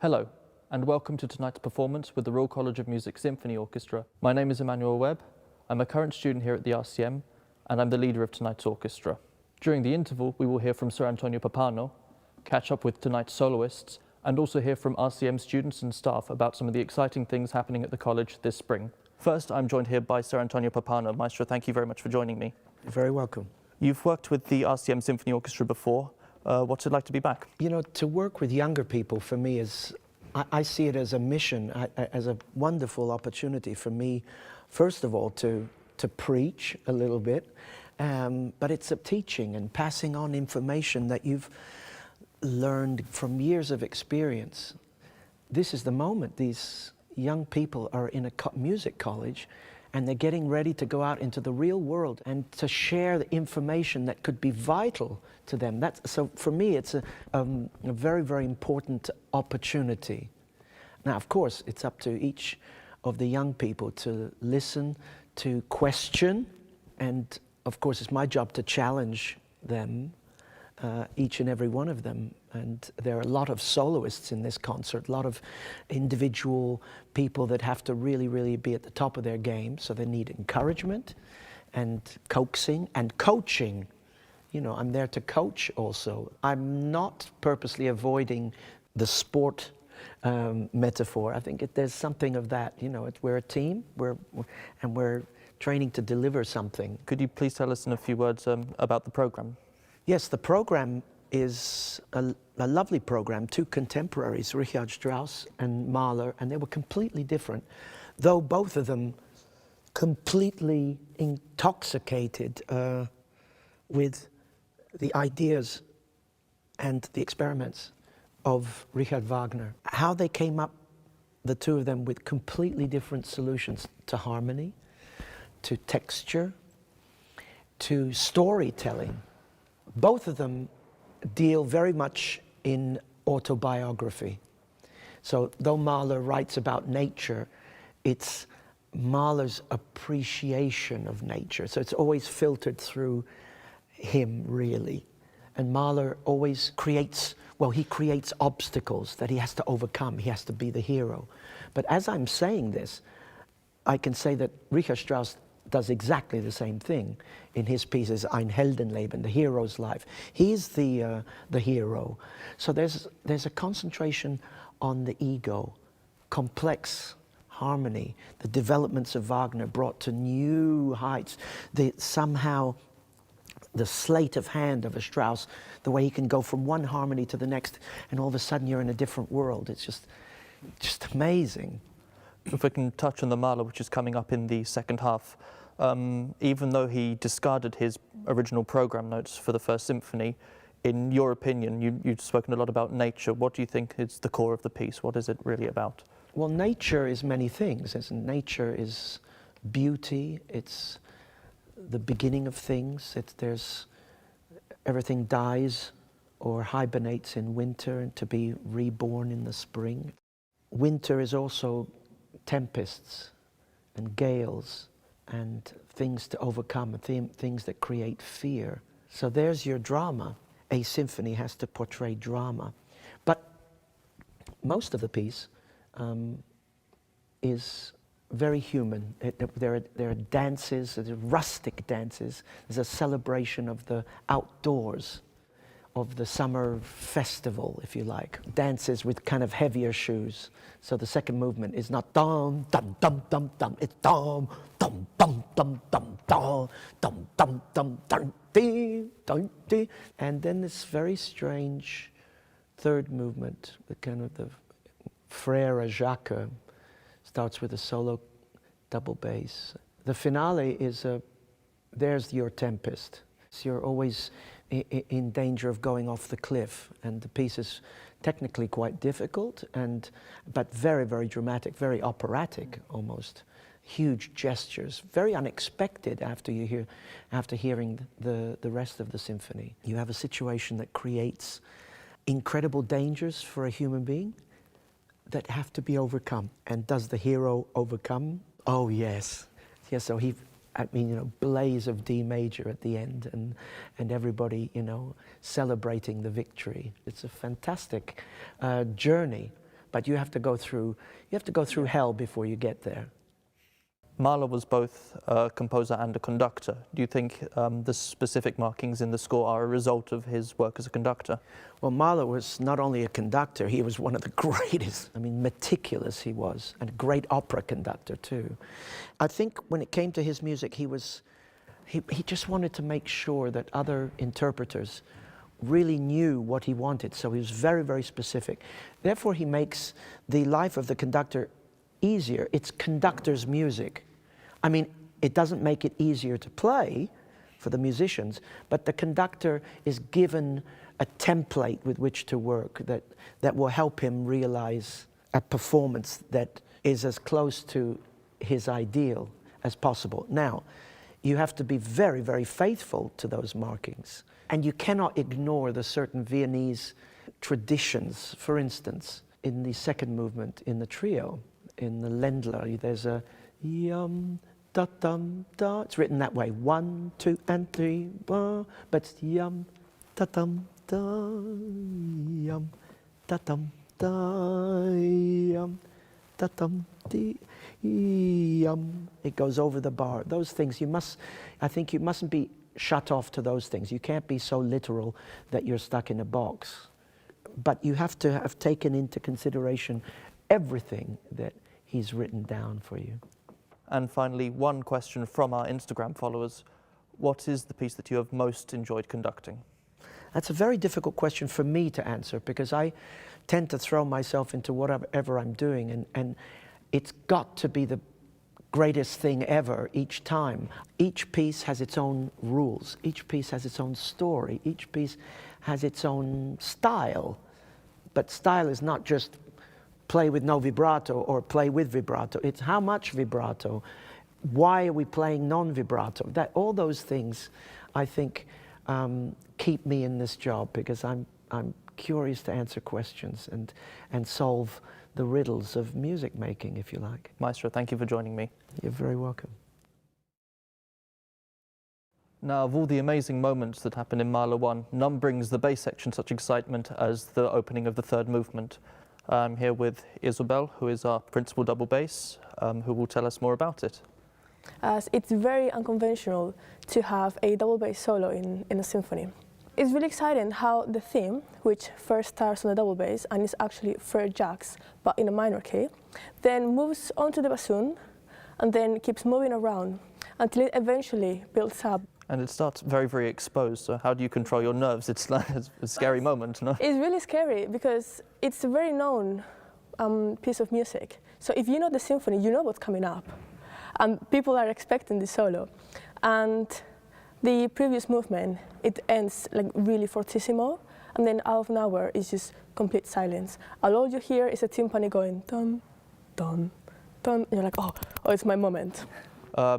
Hello, and welcome to tonight's performance with the Royal College of Music Symphony Orchestra. My name is Emmanuel Webb. I'm a current student here at the RCM, and I'm the leader of tonight's orchestra. During the interval, we will hear from Sir Antonio Pappano, catch up with tonight's soloists, and also hear from RCM students and staff about some of the exciting things happening at the college this spring. First, I'm joined here by Sir Antonio Pappano. Maestro, thank you very much for joining me. You're very welcome. You've worked with the RCM Symphony Orchestra before. What's it like to be back? You know, to work with younger people for me is, I see it as a mission, as a wonderful opportunity for me, first of all, to preach a little bit, but it's a teaching and passing on information that you've learned from years of experience. This is the moment. These young people are in a music college and they're getting ready to go out into the real world and to share the information that could be vital to them. So for me, it's a very, very important opportunity. Now, of course, it's up to each of the young people to listen, to question, and of course, it's my job to challenge them, each and every one of them. And there are a lot of soloists in this concert, a lot of individual people that have to really, really be at the top of their game. So they need encouragement and coaxing and coaching. You know, I'm there to coach also. I'm not purposely avoiding the sport metaphor. I think there's something of that. You know, we're a team, and we're training to deliver something. Could you please tell us in a few words about the program? Yes, the program is a lovely program, two contemporaries, Richard Strauss and Mahler, and they were completely different, though both of them completely intoxicated with the ideas and the experiments of Richard Wagner. How they came up, the two of them, with completely different solutions to harmony, to texture, to storytelling. Both of them deal very much in autobiography. So though Mahler writes about nature, it's Mahler's appreciation of nature. So it's always filtered through him, really. And Mahler always creates, well, he creates obstacles that he has to overcome. He has to be the hero. But as I'm saying this, I can say that Richard Strauss does exactly the same thing in his pieces, Ein Heldenleben, the hero's life. He's the hero. So there's a concentration on the ego, complex harmony, the developments of Wagner brought to new heights. Somehow the sleight of hand of a Strauss, the way he can go from one harmony to the next, and all of a sudden you're in a different world. It's just amazing. If we can touch on the Mahler, which is coming up in the second half, even though he discarded his original program notes for the First Symphony, in your opinion, you've spoken a lot about nature. What do you think is the core of the piece? What is it really about? Well, nature is many things. Nature is beauty. It's the beginning of things. Everything dies or hibernates in winter and to be reborn in the spring. Winter is also tempests and gales and things to overcome, things that create fear. So there's your drama. A symphony has to portray drama. But most of the piece is very human. There are dances, there are rustic dances. There's a celebration of the outdoors, of the summer festival, if you like. Dances with kind of heavier shoes. So the second movement is not dum, dum, dum, dum, dum. It's dum, dum, dum, dum, dum, dum, dum, dum, dum, dum, dee, dum, dee. And then this very strange third movement, the kind of the Frère Jacques, starts with a solo double bass. The finale is there's your tempest. So you're always in danger of going off the cliff, and the piece is technically quite difficult, but very, very dramatic, very operatic almost. Huge gestures, very unexpected after hearing the rest of the symphony. You have a situation that creates incredible dangers for a human being that have to be overcome. And does the hero overcome? Oh yes. Yes, so blaze of D major at the end, and everybody, celebrating the victory. It's a fantastic journey but you have to go through hell before you get there. Mahler was both a composer and a conductor. Do you think the specific markings in the score are a result of his work as a conductor? Well, Mahler was not only a conductor, he was one of the greatest. I mean, meticulous he was, and a great opera conductor too. I think when it came to his music, he just wanted to make sure that other interpreters really knew what he wanted, so he was very, very specific. Therefore, he makes the life of the conductor easier. It's conductor's music. I mean, it doesn't make it easier to play for the musicians, but the conductor is given a template with which to work that will help him realize a performance that is as close to his ideal as possible. Now, you have to be very, very faithful to those markings, and you cannot ignore the certain Viennese traditions. For instance, in the second movement in the trio, in the Ländler, there's a yum, da, dum, da. It's written that way, 1, 2, and 3, but it's yum, da, dum, da, yum, da, dum, da, yum, da, dum, dee, yum. It goes over the bar. Those things, I think you mustn't be shut off to those things. You can't be so literal that you're stuck in a box. But you have to have taken into consideration everything that he's written down for you. And finally, one question from our Instagram followers. What is the piece that you have most enjoyed conducting? That's a very difficult question for me to answer, because I tend to throw myself into whatever I'm doing, and it's got to be the greatest thing ever each time. Each piece has its own rules. Each piece has its own story. Each piece has its own style. But style is not just play with no vibrato or play with vibrato. It's how much vibrato. Why are we playing non-vibrato? All those things, I think, keep me in this job, because I'm curious to answer questions and solve the riddles of music making, if you like. Maestro, thank you for joining me. You're very welcome. Now, of all the amazing moments that happen in Mahler 1, none brings the bass section such excitement as the opening of the third movement. I'm here with Isabel, who is our principal double bass, who will tell us more about it. It's very unconventional to have a double bass solo in a symphony. It's really exciting how the theme, which first starts on the double bass and is actually Frère Jacques, but in a minor key, then moves onto the bassoon and then keeps moving around until it eventually builds up. And it starts very, very exposed, so how do you control your nerves? It's like a scary moment, no? It's really scary because it's a very known piece of music. So if you know the symphony, you know what's coming up. And people are expecting the solo. And the previous movement, it ends like really fortissimo, and then out of nowhere is just complete silence. And all you hear is a timpani going dum, dum, dum, and you're like, oh, it's my moment.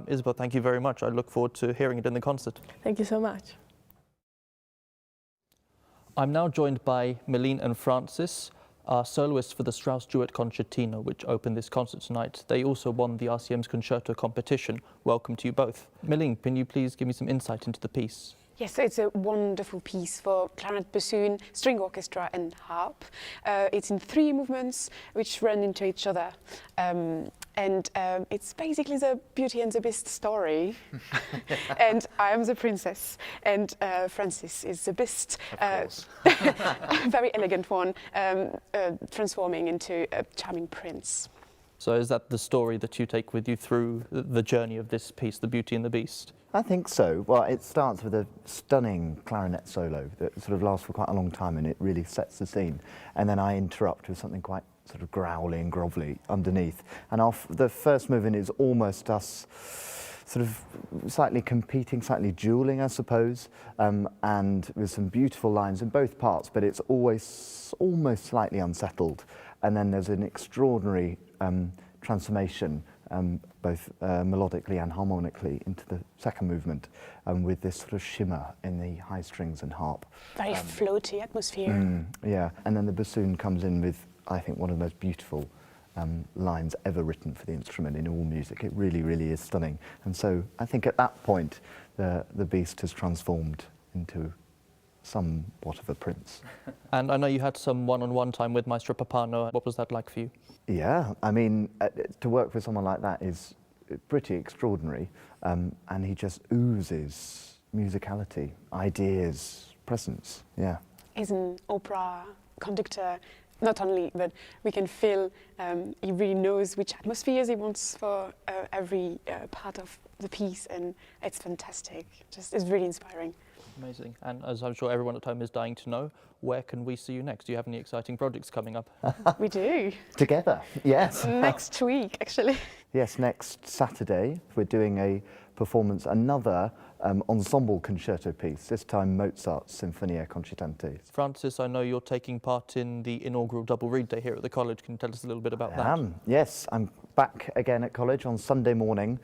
Isabel, thank you very much. I look forward to hearing it in the concert. Thank you so much. I'm now joined by Méline and Francis, our soloists for the Strauss duet concertina, which opened this concert tonight. They also won the RCM's Concerto Competition. Welcome to you both. Méline, can you please give me some insight into the piece? Yes, so it's a wonderful piece for clarinet, bassoon, string orchestra and harp. It's in 3 movements which run into each other. It's basically the Beauty and the Beast story. And I am the princess, and Francis is the beast. Very elegant one, transforming into a charming prince. So is that the story that you take with you through the journey of this piece, The Beauty and the Beast? I think so. Well, it starts with a stunning clarinet solo that sort of lasts for quite a long time, and it really sets the scene. And then I interrupt with something quite sort of growly and grovelly underneath. And the first movement is almost us sort of slightly competing, slightly dueling, I suppose, and with some beautiful lines in both parts, but it's always almost slightly unsettled. And then there's an extraordinary transformation, both melodically and harmonically, into the second movement, with this sort of shimmer in the high strings and harp. Very floaty atmosphere. Yeah, and then the bassoon comes in with, I think, one of the most beautiful lines ever written for the instrument in all music. It really, really is stunning. And so I think at that point, the Beast has transformed into somewhat of a prince. And I know you had some one-on-one time with Maestro Pappano. What was that like for you? Yeah, I mean, to work with someone like that is pretty extraordinary, and he just oozes musicality, ideas, presence, yeah. He's an opera conductor, not only, but we can feel he really knows which atmospheres he wants for every part of the piece, and it's fantastic. Just, it's really inspiring. Amazing. And as I'm sure everyone at home is dying to know, where can we see you next? Do you have any exciting projects coming up? We do. Together, yes. Next week, actually. Yes, next Saturday we're doing a performance, another ensemble concerto piece, this time Mozart's Sinfonia Concitante. Francis, I know you're taking part in the inaugural double read day here at the college. Can you tell us a little bit about that? Yes, I'm back again at college on Sunday morning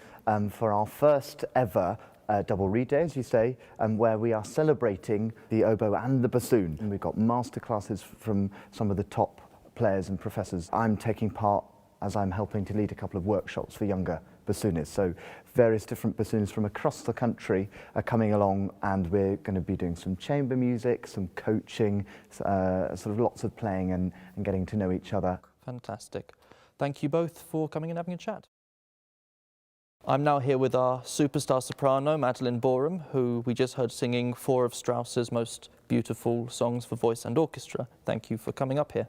for our first ever double read day, as you say, where we are celebrating the oboe and the bassoon. And we've got masterclasses from some of the top players and professors. I'm taking part as I'm helping to lead a couple of workshops for younger bassoonists. So various different bassoonists from across the country are coming along, and we're going to be doing some chamber music, some coaching, sort of lots of playing and getting to know each other. Fantastic. Thank you both for coming and having a chat. I'm now here with our superstar soprano, Madeline Boreham, who we just heard singing 4 of Strauss's most beautiful songs for voice and orchestra. Thank you for coming up here.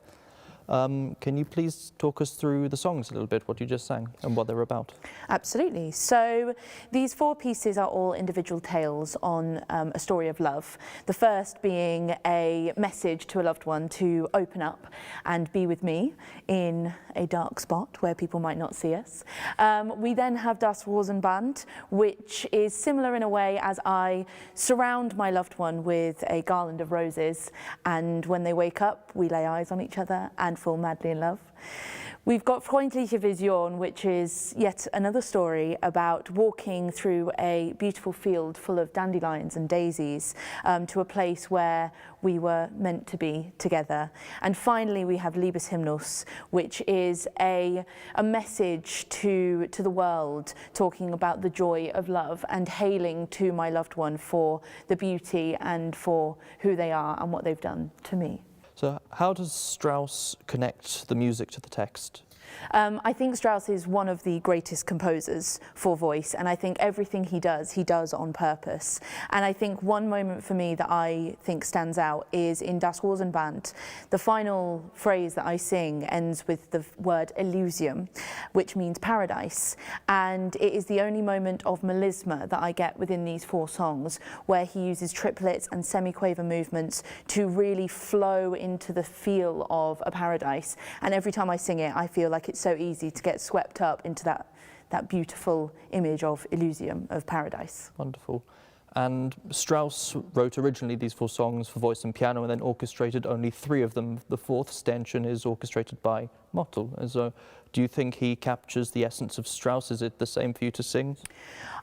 Can you please talk us through the songs a little bit, what you just sang and what they're about? Absolutely. So these 4 pieces are all individual tales on a story of love. The first being a message to a loved one to open up and be with me in a dark spot where people might not see us. We then have Das Rosenband, which is similar in a way as I surround my loved one with a garland of roses, and when they wake up we lay eyes on each other and fall madly in love. We've got Freundliche Vision, which is yet another story about walking through a beautiful field full of dandelions and daisies to a place where we were meant to be together. And finally, we have Liebeshymnus, which is a message to the world, talking about the joy of love and hailing to my loved one for the beauty and for who they are and what they've done to me. So how does Strauss connect the music to the text? I think Strauss is one of the greatest composers for voice, and I think everything he does on purpose. And I think one moment for me that I think stands out is in Das Rosenband. The final phrase that I sing ends with the word Elysium, which means paradise. And it is the only moment of melisma that I get within these 4 songs, where he uses triplets and semiquaver movements to really flow into the feel of a paradise. And every time I sing it, I feel like it's so easy to get swept up into that beautiful image of Elysium, of paradise. Wonderful. And Strauss wrote originally these 4 songs for voice and piano and then orchestrated only 3 of them. The 4th, Ständchen, is orchestrated by Mottl. So do you think he captures the essence of Strauss? Is it the same for you to sing?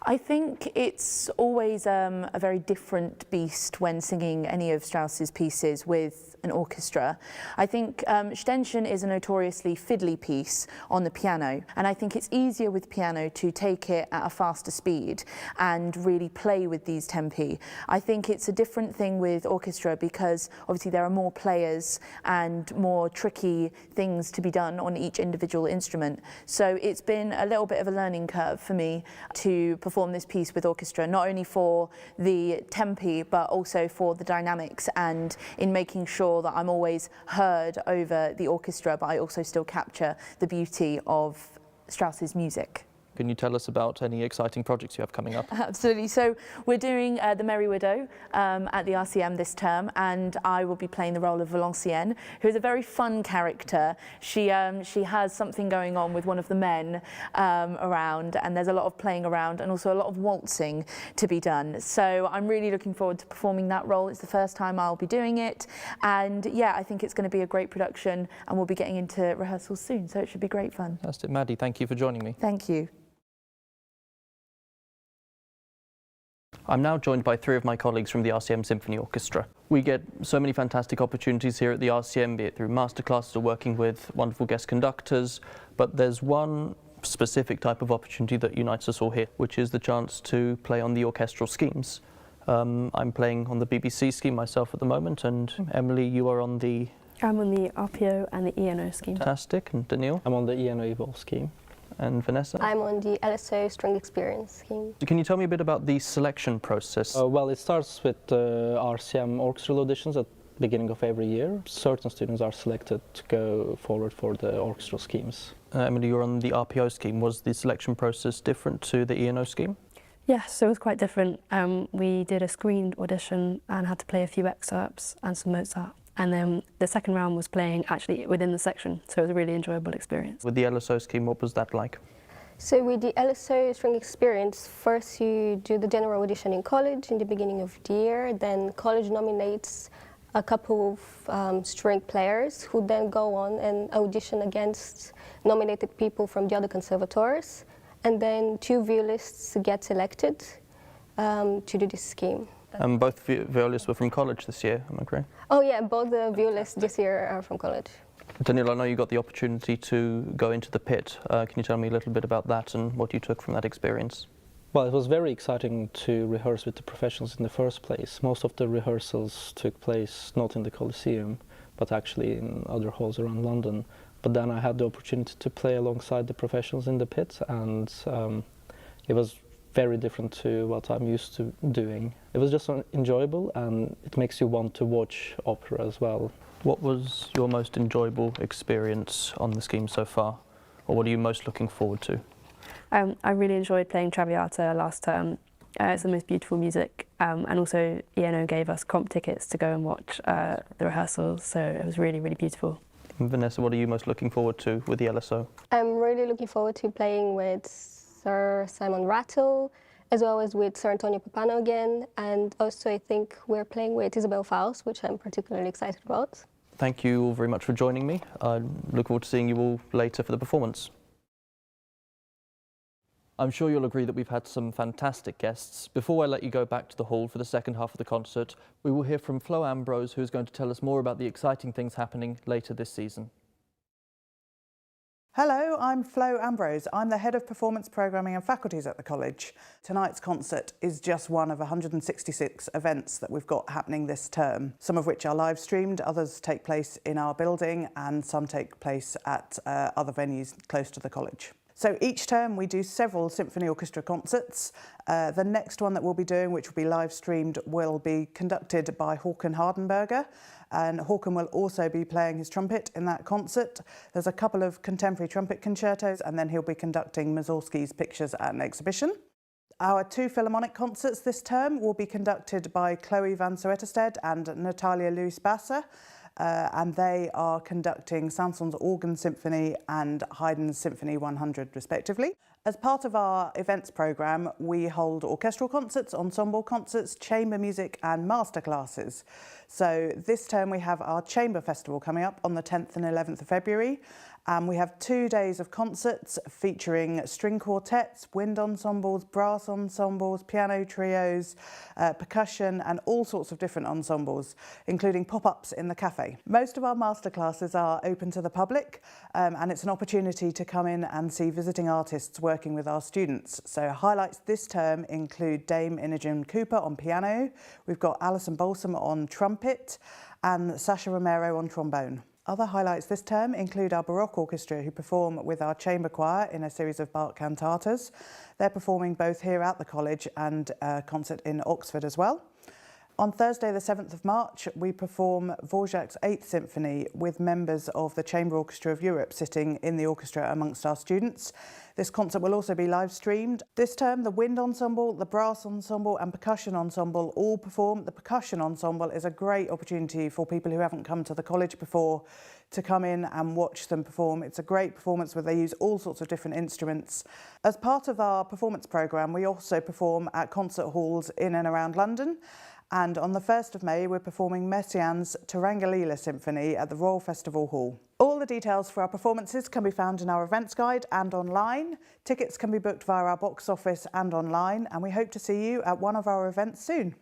I think it's always a very different beast when singing any of Strauss's pieces with an orchestra. I think Ständchen is a notoriously fiddly piece on the piano, and I think it's easier with piano to take it at a faster speed and really play with these tempi. I think it's a different thing with orchestra because obviously there are more players and more tricky things to be done on each individual instrument. So it's been a little bit of a learning curve for me to perform this piece with orchestra, not only for the tempi but also for the dynamics and in making sure that I'm always heard over the orchestra, but I also still capture the beauty of Strauss's music. Can you tell us about any exciting projects you have coming up? Absolutely. So we're doing The Merry Widow at the RCM this term, and I will be playing the role of Valenciennes, who is a very fun character. She has something going on with one of the men around, and there's a lot of playing around and also a lot of waltzing to be done. So I'm really looking forward to performing that role. It's the first time I'll be doing it, and yeah, I think it's going to be a great production, and we'll be getting into rehearsals soon, so it should be great fun. Fantastic. Maddie, thank you for joining me. Thank you. I'm now joined by 3 of my colleagues from the RCM Symphony Orchestra. We get so many fantastic opportunities here at the RCM, be it through masterclasses or working with wonderful guest conductors, but there's one specific type of opportunity that unites us all here, which is the chance to play on the orchestral schemes. I'm playing on the BBC scheme myself at the moment, and Emily, you are on the... I'm on the RPO and the ENO scheme. Fantastic. And Daniil? I'm on the ENO Evolve scheme. And Vanessa? I'm on the LSO String Experience scheme. Can you tell me a bit about the selection process? Well, it starts with RCM orchestral auditions at the beginning of every year. Certain students are selected to go forward for the orchestral schemes. Emily, you're on the RPO scheme. Was the selection process different to the ENO scheme? Yes, it was quite different. We did a screened audition and had to play a few excerpts and some Mozart. And then the second round was playing actually within the section, so it was a really enjoyable experience. With the LSO scheme, what was that like? So with the LSO String Experience, first you do the general audition in college in the beginning of the year, then college nominates a couple of string players who then go on and audition against nominated people from the other conservatoires, and then 2 violists get selected to do this scheme. And both violists were from college this year, am I correct? Oh yeah, both the violists this year are from college. Daniil, I know you got the opportunity to go into the pit. Can you tell me a little bit about that and what you took from that experience? Well, it was very exciting to rehearse with the professionals in the first place. Most of the rehearsals took place not in the Coliseum, but actually in other halls around London. But then I had the opportunity to play alongside the professionals in the pit, and it was very different to what I'm used to doing. It was just enjoyable, and it makes you want to watch opera as well. What was your most enjoyable experience on the scheme so far? Or what are you most looking forward to? I really enjoyed playing Traviata last term. It's the most beautiful music, and also ENO gave us comp tickets to go and watch the rehearsals, so it was really, really beautiful. And Vanessa, what are you most looking forward to with the LSO? I'm really looking forward to playing with Sir Simon Rattle, as well as with Sir Antonio Pappano again, and also I think we're playing with Isabel Faust, which I'm particularly excited about. Thank you all very much for joining me. I look forward to seeing you all later for the performance. I'm sure you'll agree that we've had some fantastic guests. Before I let you go back to the hall for the second half of the concert, we will hear from Flo Ambrose, who's going to tell us more about the exciting things happening later this season. Hello, I'm Flo Ambrose. I'm the Head of Performance Programming and Faculties at the college. Tonight's concert is just one of 166 events that we've got happening this term, some of which are live streamed, others take place in our building, and some take place at other venues close to the college. So each term we do several symphony orchestra concerts. The next one that we'll be doing, which will be live streamed, will be conducted by Håkan Hardenberger, and Håkan will also be playing his trumpet in that concert. There's a couple of contemporary trumpet concertos, and then he'll be conducting Mussorgsky's Pictures at an exhibition. Our 2 Philharmonic concerts this term will be conducted by Chloe van Soetterstedt and Natalia Luis-Basser, and they are conducting Saint-Saëns' Organ Symphony and Haydn's Symphony 100 respectively. As part of our events programme, we hold orchestral concerts, ensemble concerts, chamber music and masterclasses. So this term we have our Chamber Festival coming up on the 10th and 11th of February. We have 2 days of concerts featuring string quartets, wind ensembles, brass ensembles, piano trios, percussion and all sorts of different ensembles, including pop-ups in the cafe. Most of our masterclasses are open to the public, and it's an opportunity to come in and see visiting artists working with our students. So highlights this term include Dame Imogen Cooper on piano, we've got Alison Balsam on trumpet and Sasha Romero on trombone. Other highlights this term include our Baroque Orchestra, who perform with our chamber choir in a series of Bach cantatas. They're performing both here at the college and a concert in Oxford as well. On Thursday the 7th of March we perform Dvorak's 8th Symphony with members of the Chamber Orchestra of Europe sitting in the orchestra amongst our students. This concert will also be live streamed. This term the wind ensemble, the brass ensemble and percussion ensemble all perform. The percussion ensemble is a great opportunity for people who haven't come to the college before to come in and watch them perform. It's a great performance where they use all sorts of different instruments. As part of our performance programme we also perform at concert halls in and around London. And on the 1st of May, we're performing Messiaen's Tarangalila Symphony at the Royal Festival Hall. All the details for our performances can be found in our events guide and online. Tickets can be booked via our box office and online, and we hope to see you at one of our events soon.